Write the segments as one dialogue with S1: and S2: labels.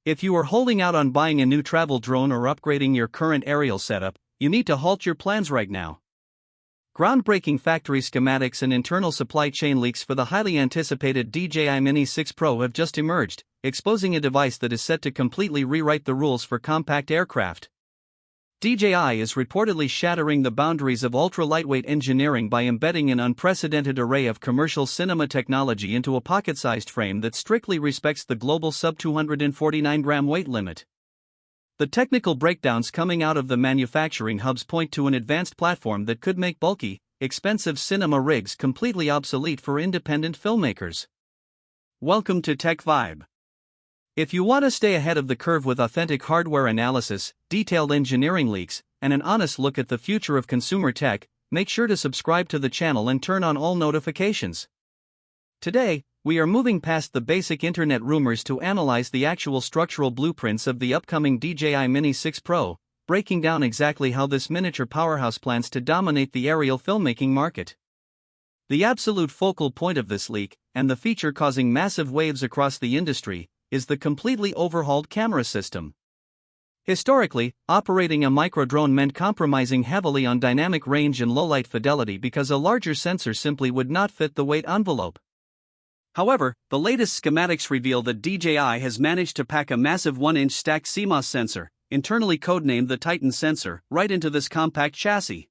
S1: If you are holding out on buying a new travel drone or upgrading your current aerial setup, you need to halt your plans right now. Groundbreaking factory schematics and internal supply chain leaks for the highly anticipated DJI Mini 6 Pro have just emerged, exposing a device that is set to completely rewrite the rules for compact aircraft. DJI is reportedly shattering the boundaries of ultra-lightweight engineering by embedding an unprecedented array of commercial cinema technology into a pocket-sized frame that strictly respects the global sub-249-gram weight limit. The technical breakdowns coming out of the manufacturing hubs point to an advanced platform that could make bulky, expensive cinema rigs completely obsolete for independent filmmakers. Welcome to Tech Vibe. If you want to stay ahead of the curve with authentic hardware analysis, detailed engineering leaks, and an honest look at the future of consumer tech, make sure to subscribe to the channel and turn on all notifications. Today, we are moving past the basic internet rumors to analyze the actual structural blueprints of the upcoming DJI Mini 6 Pro, breaking down exactly how this miniature powerhouse plans to dominate the aerial filmmaking market. The absolute focal point of this leak, and the feature causing massive waves across the industry, is the completely overhauled camera system. Historically, operating a microdrone meant compromising heavily on dynamic range and low-light fidelity because a larger sensor simply would not fit the weight envelope. However, the latest schematics reveal that DJI has managed to pack a massive 1-inch stacked CMOS sensor, internally codenamed the Titan sensor, right into this compact chassis.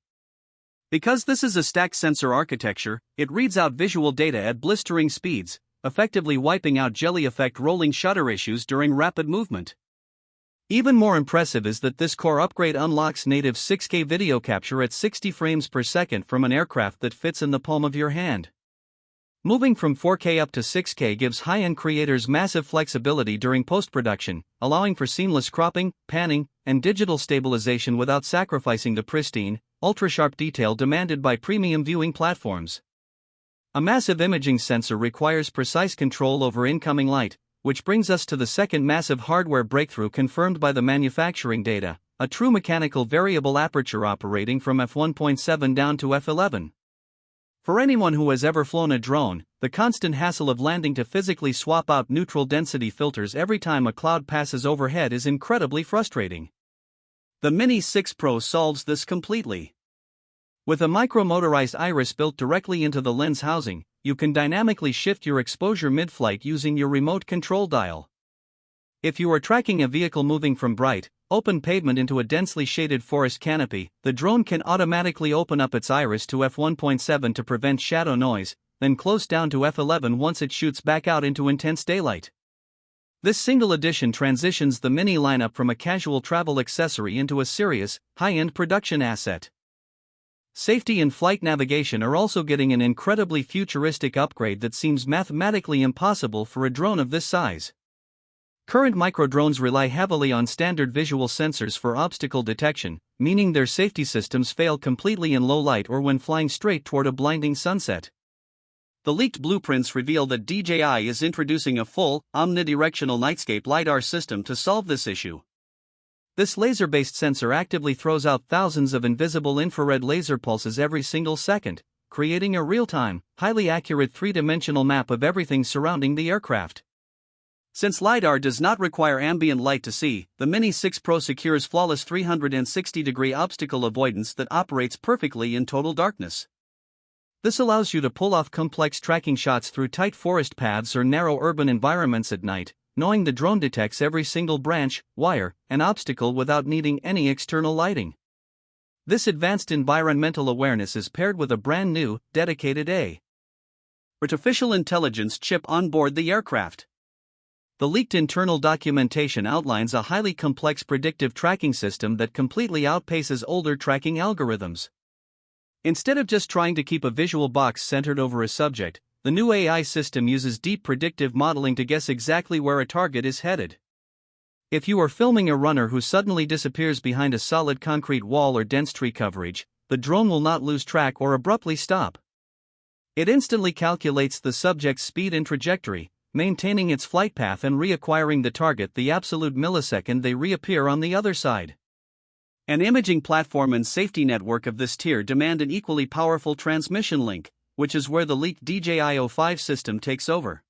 S1: Because this is a stacked sensor architecture, it reads out visual data at blistering speeds, effectively wiping out jelly effect rolling shutter issues during rapid movement. Even more impressive is that this core upgrade unlocks native 6K video capture at 60 frames per second from an aircraft that fits in the palm of your hand. Moving from 4K up to 6K gives high-end creators massive flexibility during post-production, allowing for seamless cropping, panning, and digital stabilization without sacrificing the pristine, ultra-sharp detail demanded by premium viewing platforms. A massive imaging sensor requires precise control over incoming light, which brings us to the second massive hardware breakthrough confirmed by the manufacturing data, a true mechanical variable aperture operating from f1.7 down to f11. For anyone who has ever flown a drone, the constant hassle of landing to physically swap out neutral density filters every time a cloud passes overhead is incredibly frustrating. The Mini 6 Pro solves this completely. With a micro-motorized iris built directly into the lens housing, you can dynamically shift your exposure mid-flight using your remote control dial. If you are tracking a vehicle moving from bright, open pavement into a densely shaded forest canopy, the drone can automatically open up its iris to f1.7 to prevent shadow noise, then close down to f11 once it shoots back out into intense daylight. This single addition transitions the Mini lineup from a casual travel accessory into a serious, high-end production asset. Safety and flight navigation are also getting an incredibly futuristic upgrade that seems mathematically impossible for a drone of this size. Current microdrones rely heavily on standard visual sensors for obstacle detection, meaning their safety systems fail completely in low light or when flying straight toward a blinding sunset. The leaked blueprints reveal that DJI is introducing a full, omnidirectional Nightscape LiDAR system to solve this issue. This laser-based sensor actively throws out thousands of invisible infrared laser pulses every single second, creating a real-time, highly accurate three-dimensional map of everything surrounding the aircraft. Since LiDAR does not require ambient light to see, the Mini 6 Pro secures flawless 360-degree obstacle avoidance that operates perfectly in total darkness. This allows you to pull off complex tracking shots through tight forest paths or narrow urban environments at night, knowing the drone detects every single branch, wire, and obstacle without needing any external lighting. This advanced environmental awareness is paired with a brand new, dedicated artificial intelligence chip on board the aircraft. The leaked internal documentation outlines a highly complex predictive tracking system that completely outpaces older tracking algorithms. Instead of just trying to keep a visual box centered over a subject, the new AI system uses deep predictive modeling to guess exactly where a target is headed. If you are filming a runner who suddenly disappears behind a solid concrete wall or dense tree coverage, the drone will not lose track or abruptly stop. It instantly calculates the subject's speed and trajectory, maintaining its flight path and reacquiring the target the absolute millisecond they reappear on the other side. An imaging platform and safety network of this tier demand an equally powerful transmission link, which is where the leaked DJI O5 system takes over.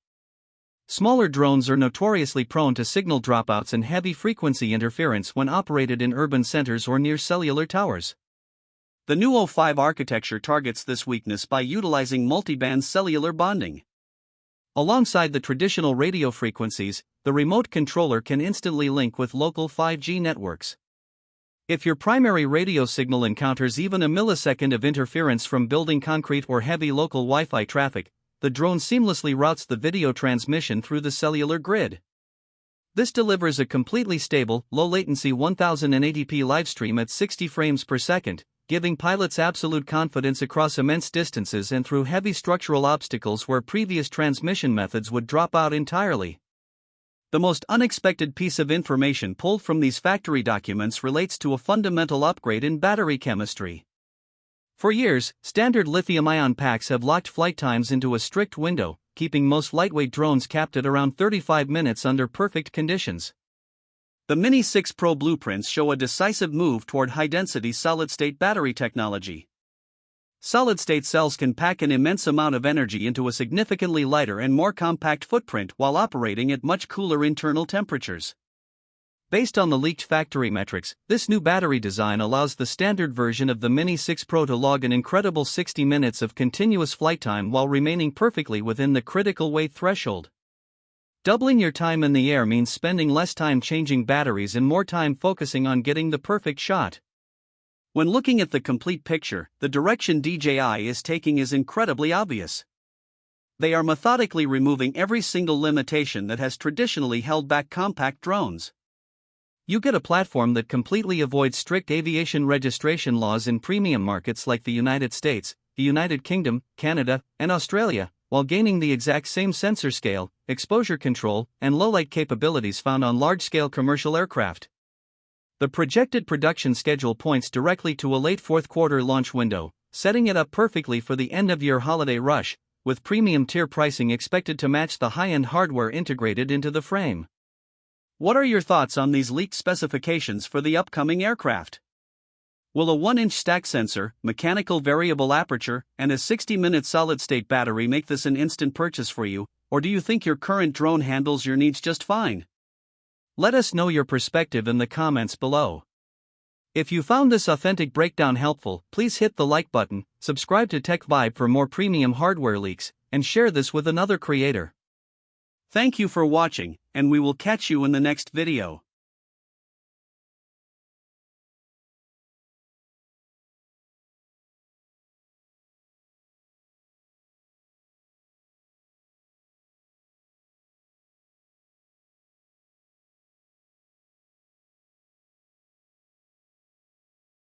S1: Smaller drones are notoriously prone to signal dropouts and heavy frequency interference when operated in urban centers or near cellular towers. The new O5 architecture targets this weakness by utilizing multiband cellular bonding. Alongside the traditional radio frequencies, the remote controller can instantly link with local 5G networks. If your primary radio signal encounters even a millisecond of interference from building concrete or heavy local Wi-Fi traffic, the drone seamlessly routes the video transmission through the cellular grid. This delivers a completely stable, low-latency 1080p livestream at 60 frames per second, giving pilots absolute confidence across immense distances and through heavy structural obstacles where previous transmission methods would drop out entirely. The most unexpected piece of information pulled from these factory documents relates to a fundamental upgrade in battery chemistry. For years, standard lithium-ion packs have locked flight times into a strict window, keeping most lightweight drones capped at around 35 minutes under perfect conditions. The Mini 6 Pro blueprints show a decisive move toward high-density solid-state battery technology. Solid-state cells can pack an immense amount of energy into a significantly lighter and more compact footprint while operating at much cooler internal temperatures. Based on the leaked factory metrics, this new battery design allows the standard version of the Mini 6 Pro to log an incredible 60 minutes of continuous flight time while remaining perfectly within the critical weight threshold. Doubling your time in the air means spending less time changing batteries and more time focusing on getting the perfect shot. When looking at the complete picture, the direction DJI is taking is incredibly obvious. They are methodically removing every single limitation that has traditionally held back compact drones. You get a platform that completely avoids strict aviation registration laws in premium markets like the United States, the United Kingdom, Canada, and Australia, while gaining the exact same sensor scale, exposure control, and low-light capabilities found on large-scale commercial aircraft. The projected production schedule points directly to a late fourth-quarter launch window, setting it up perfectly for the end-of-year holiday rush, with premium-tier pricing expected to match the high-end hardware integrated into the frame. What are your thoughts on these leaked specifications for the upcoming aircraft? Will a 1-inch stack sensor, mechanical variable aperture, and a 60-minute solid-state battery make this an instant purchase for you, or do you think your current drone handles your needs just fine? Let us know your perspective in the comments below. If you found this authentic breakdown helpful, please hit the like button, subscribe to Tech Vibe for more premium hardware leaks, and share this with another creator. Thank you for watching, and we will catch you in the next video.